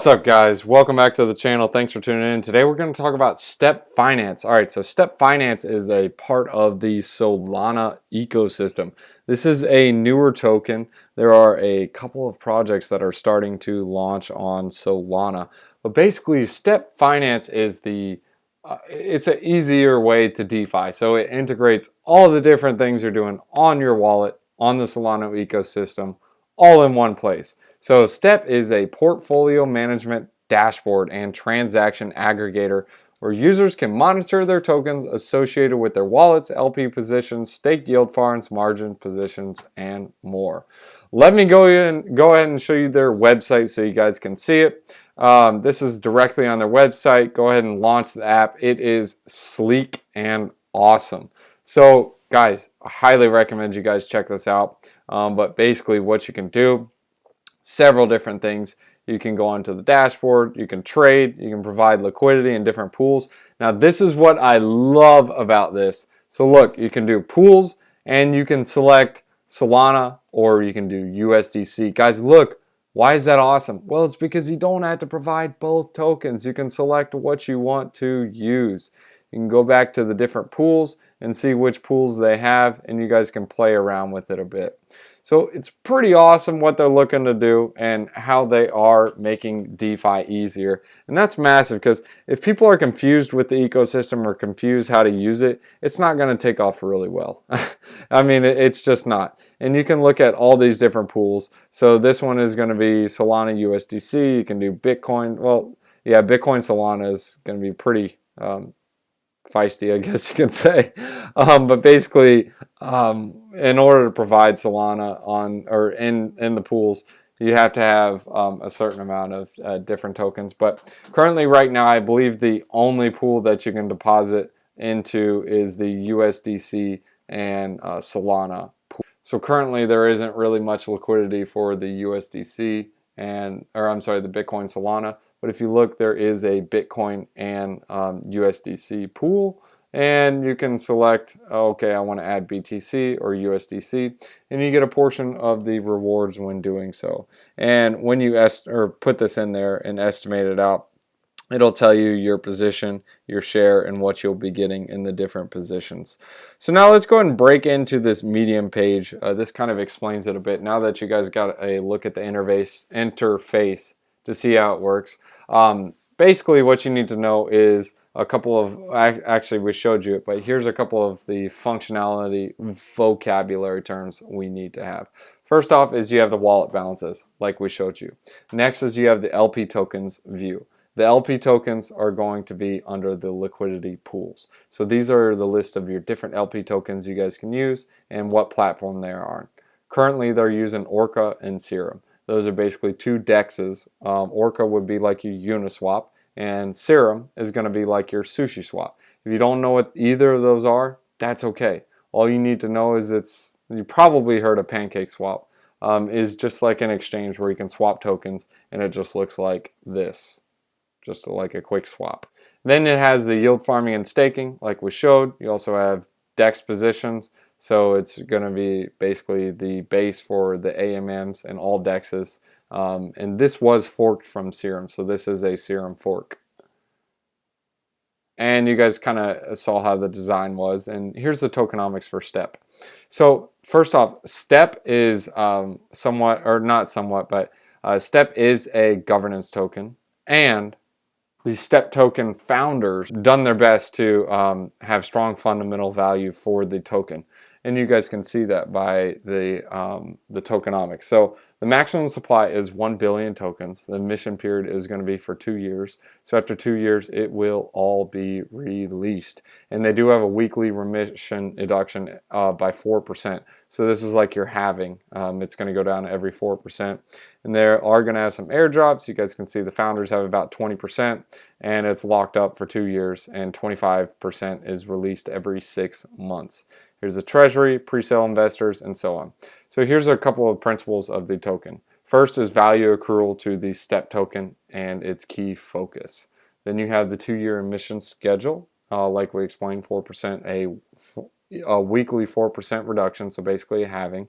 What's up, guys? Welcome back to the channel. Thanks for tuning in. Today we're going to talk about Step Finance. All right, so Step Finance is a part of the Solana ecosystem. This is a newer token. There are a couple of projects that are starting to launch on Solana. But basically, Step Finance is it's an easier way to DeFi. So it integrates all the different things you're doing on your wallet, on the Solana ecosystem, all in one place. So Step is a portfolio management dashboard and transaction aggregator where users can monitor their tokens associated with their wallets, LP positions, staked yield farms, margin positions, and more. Let me go ahead and show you their website so you guys can see it. This is directly on their website. Go ahead and launch the app. It is sleek and awesome. So guys, I highly recommend you guys check this out. But basically what you can do, several different things. You can go onto the dashboard, you can trade, you can provide liquidity in different pools. Now this is what I love about this. So look, you can do pools and you can select Solana or you can do USDC. Guys, look, why is that awesome? Well, it's because you don't have to provide both tokens. You can select what you want to use. You can go back to the different pools and see which pools they have, and you guys can play around with it a bit. So it's pretty awesome what they're looking to do and how they are making DeFi easier. And that's massive because if people are confused with the ecosystem or confused how to use it, it's not going to take off really well. I mean, it's just not. And you can look at all these different pools. So this one is going to be Solana USDC. You can do Bitcoin. Well, yeah, Bitcoin Solana is going to be pretty feisty, I guess you can say. But basically, in order to provide Solana in the pools, you have to have a certain amount of different tokens. But currently, right now, I believe the only pool that you can deposit into is the USDC and Solana pool. So currently, there isn't really much liquidity for the USDC the Bitcoin Solana. But if you look, there is a Bitcoin and USDC pool, and you can select, okay, I want to add BTC or USDC, and you get a portion of the rewards when doing so. And when you put this in there and estimate it out, it'll tell you your position, your share, and what you'll be getting in the different positions. So now let's go ahead and break into this Medium page. This kind of explains it a bit. Now that you guys got a look at the interface to see how it works. Basically what you need to know is a couple of, actually we showed you it, but here's a couple of the functionality vocabulary terms we need to have. First off is you have the wallet balances, like we showed you. Next is you have the LP tokens view. The LP tokens are going to be under the liquidity pools. So these are the list of your different LP tokens you guys can use and what platform they are on. Currently they're using Orca and Serum. Those are basically two dexes. Orca would be like your Uniswap, and Serum is going to be like your Sushi Swap. If you don't know what either of those are, that's okay. All you need to know is you probably heard of Pancake Swap, is just like an exchange where you can swap tokens, and it just looks like this, just like a quick swap. Then it has the yield farming and staking, like we showed. You also have DEX positions. So it's going to be basically the base for the AMMs and all DEXs. And this was forked from Serum, so this is a Serum fork. And you guys kind of saw how the design was. And here's the tokenomics for Step. So first off, Step is Step is a governance token. And the Step token founders done their best to have strong fundamental value for the token. And you guys can see that by the tokenomics. So the maximum supply is 1 billion tokens. The emission period is going to be for 2 years. So after 2 years, it will all be released. And they do have a weekly remission deduction by 4%. So this is like your halving. It's going to go down every 4%. And they are going to have some airdrops. You guys can see the founders have about 20%. And it's locked up for 2 years. And 25% is released every 6 months. Here's the treasury, pre-sale investors, and so on. So here's a couple of principles of the token. First is value accrual to the Step token and its key focus. Then you have the 2-year emission schedule, like we explained, 4%, a weekly 4% reduction, so basically a halving.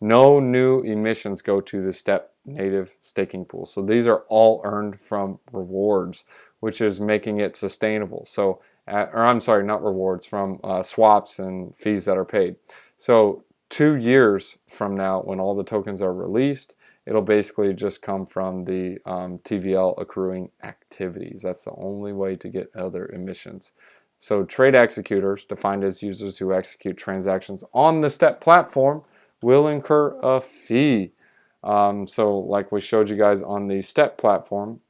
No new emissions go to the STEP native staking pool. So these are all earned from rewards, which is making it sustainable. So, or I'm sorry, not rewards, from swaps and fees that are paid. So 2 years from now, when all the tokens are released, it'll basically just come from the TVL accruing activities. That's the only way to get other emissions. So trade executors, defined as users who execute transactions on the STEP platform, will incur a fee. So like we showed you guys on the STEP platform,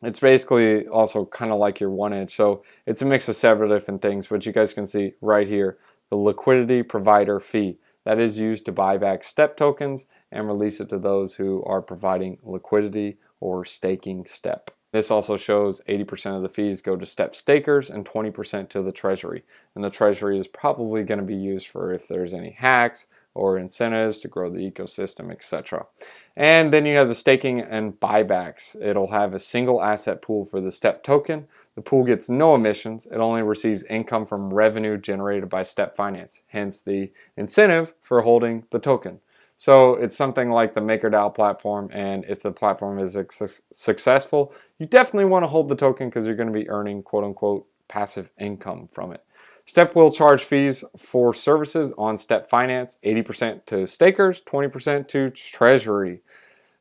it's basically also kind of like your 1inch. So it's a mix of several different things, but you guys can see right here, the liquidity provider fee. That is used to buy back STEP tokens and release it to those who are providing liquidity or staking STEP. This also shows 80% of the fees go to STEP stakers and 20% to the treasury. And the treasury is probably going to be used for if there's any hacks or incentives to grow the ecosystem, etc. And then you have the staking and buybacks. It'll have a single asset pool for the STEP token. The pool gets no emissions. It only receives income from revenue generated by STEP Finance, hence the incentive for holding the token. So it's something like the MakerDAO platform, and if the platform is successful, you definitely want to hold the token because you're going to be earning quote-unquote passive income from it. STEP will charge fees for services on STEP Finance, 80% to stakers, 20% to treasury.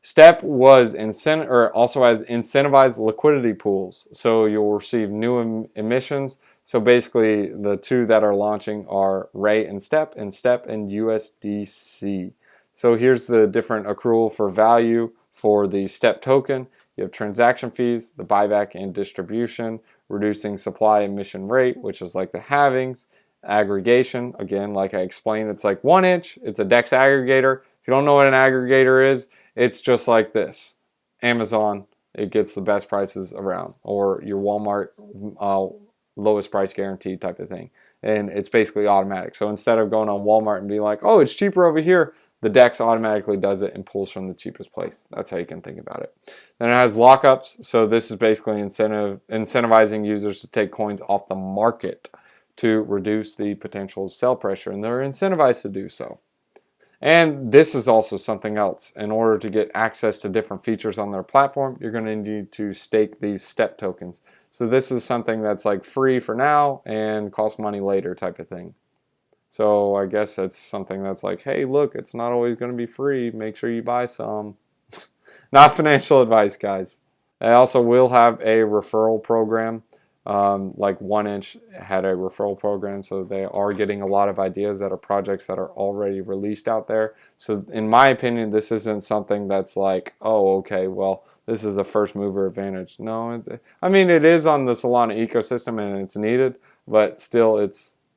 STEP was also has incentivized liquidity pools, so you'll receive new emissions. So basically, the two that are launching are Ray and STEP and USDC. So here's the different accrual for value for the STEP token. You have transaction fees, the buyback and distribution, reducing supply emission rate, which is like the halvings, aggregation. Again, like I explained, it's like 1inch. It's a DEX aggregator. If you don't know what an aggregator is, it's just like this. Amazon, it gets the best prices around, or your Walmart lowest price guarantee type of thing. And it's basically automatic. So instead of going on Walmart and being like, oh, it's cheaper over here, the DEX automatically does it and pulls from the cheapest place. That's how you can think about it. Then it has lockups. So this is basically incentivizing users to take coins off the market to reduce the potential sell pressure, and they're incentivized to do so. And this is also something else. In order to get access to different features on their platform, you're going to need to stake these STEP tokens. So this is something that's like free for now and costs money later type of thing. So I guess that's something that's like, hey, look, it's not always going to be free. Make sure you buy some. Not financial advice, guys. They also will have a referral program. Like 1inch had a referral program, so they are getting a lot of ideas that are projects that are already released out there. So in my opinion, this isn't something that's like, oh, okay, well, this is a first mover advantage. No, I mean, it is on the Solana ecosystem and it's needed, but still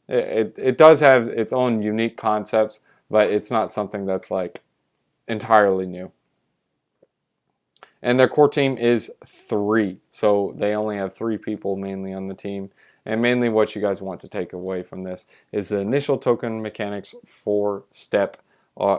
it does have its own unique concepts, but it's not something that's like entirely new. And their core team is 3. So they only have 3 people mainly on the team. And mainly what you guys want to take away from this is the initial token mechanics for STEP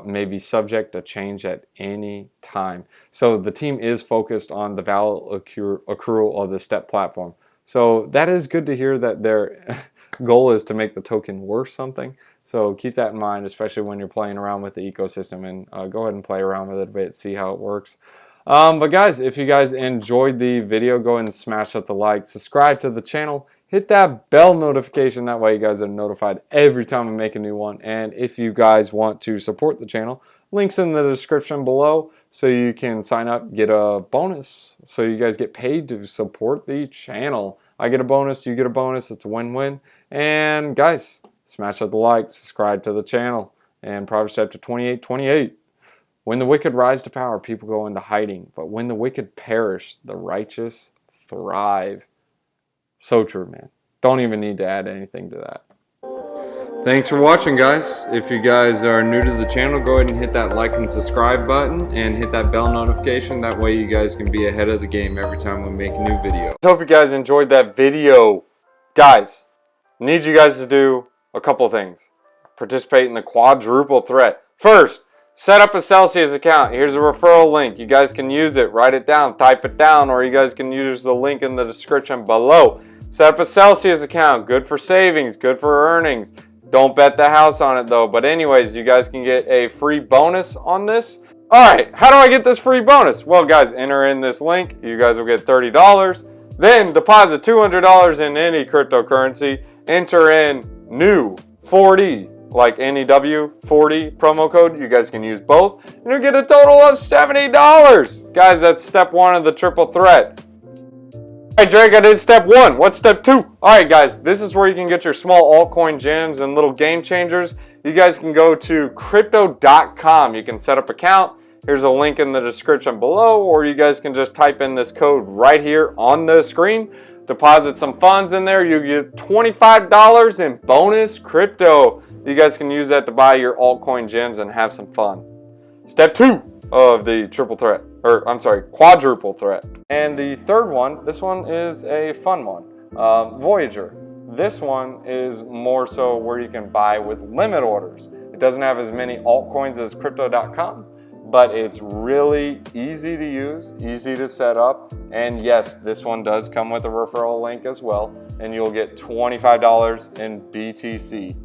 may be subject to change at any time. So the team is focused on the value accrual of the STEP platform. So that is good to hear that their goal is to make the token worth something. So keep that in mind, especially when you're playing around with the ecosystem, and go ahead and play around with it a bit, see how it works. But guys, if you guys enjoyed the video, go ahead and smash up the like, subscribe to the channel, hit that bell notification. That way you guys are notified every time I make a new one. And if you guys want to support the channel, links in the description below so you can sign up, get a bonus. So you guys get paid to support the channel. I get a bonus, you get a bonus. It's a win-win. And guys, smash up the like, subscribe to the channel. And Proverbs chapter 28:28. When the wicked rise to power, people go into hiding. But when the wicked perish, the righteous thrive. So true, man. Don't even need to add anything to that. Thanks for watching, guys. If you guys are new to the channel, go ahead and hit that like and subscribe button and hit that bell notification. That way you guys can be ahead of the game every time we make a new video. Hope you guys enjoyed that video. Guys, I need you guys to do a couple things. Participate in the quadruple threat. First, set up a Celsius account. Here's a referral link. You guys can use it. Write it down. Type it down. Or you guys can use the link in the description below. Set up a Celsius account. Good for savings. Good for earnings. Don't bet the house on it though. But anyways, you guys can get a free bonus on this. All right, how do I get this free bonus? Well, guys, enter in this link. You guys will get $30. Then deposit $200 in any cryptocurrency. Enter in new 40, like NEW 40 promo code. You guys can use both, and you'll get a total of $70. Guys, that's step 1 of the triple threat. All right, Drake, I did step 1. What's step 2? All right, guys, this is where you can get your small altcoin gems and little game changers. You guys can go to crypto.com. You can set up an account. Here's a link in the description below, or you guys can just type in this code right here on the screen. Deposit some funds in there. You get $25 in bonus crypto. You guys can use that to buy your altcoin gems and have some fun. Step 2 of the triple threat, or I'm sorry, quadruple threat. And the third one, this one is a fun one, Voyager. This one is more so where you can buy with limit orders. It doesn't have as many altcoins as crypto.com, but it's really easy to use, easy to set up. And yes, this one does come with a referral link as well, and you'll get $25 in BTC.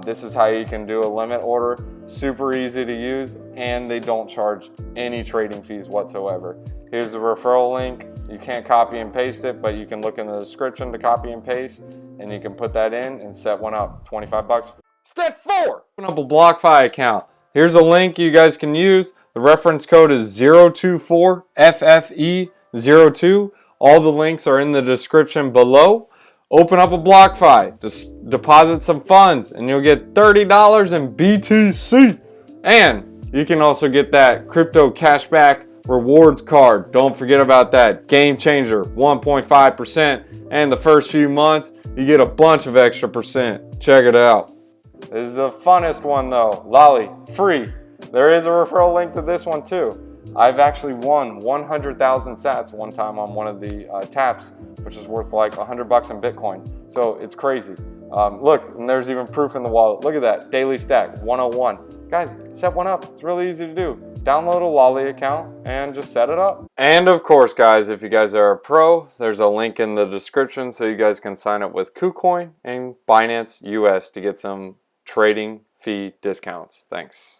This is how you can do a limit order. Super easy to use, and they don't charge any trading fees whatsoever. Here's the referral link. You can't copy and paste it, but you can look in the description to copy and paste, and you can put that in and set one up. 25 bucks. Step 4, open up a BLOCKFI account. Here's a link you guys can use. The reference code is 024FFE02. All the links are in the description below. Open up a BLOCKFI, just deposit some funds, and you'll get $30 in BTC. And you can also get that crypto cashback rewards card. Don't forget about that. Game changer, 1.5%. And the first few months, you get a bunch of extra percent. Check it out. This is the funnest one though. Lolly, free. There is a referral link to this one too. I've actually won 100,000 sats one time on one of the taps, which is worth like $100 in Bitcoin. So it's crazy. Look, and there's even proof in the wallet. Look at that, daily stack, 101. Guys, set one up. It's really easy to do. Download a Lolly account and just set it up. And of course, guys, if you guys are a pro, there's a link in the description so you guys can sign up with KuCoin and Binance US to get some trading fee discounts. Thanks.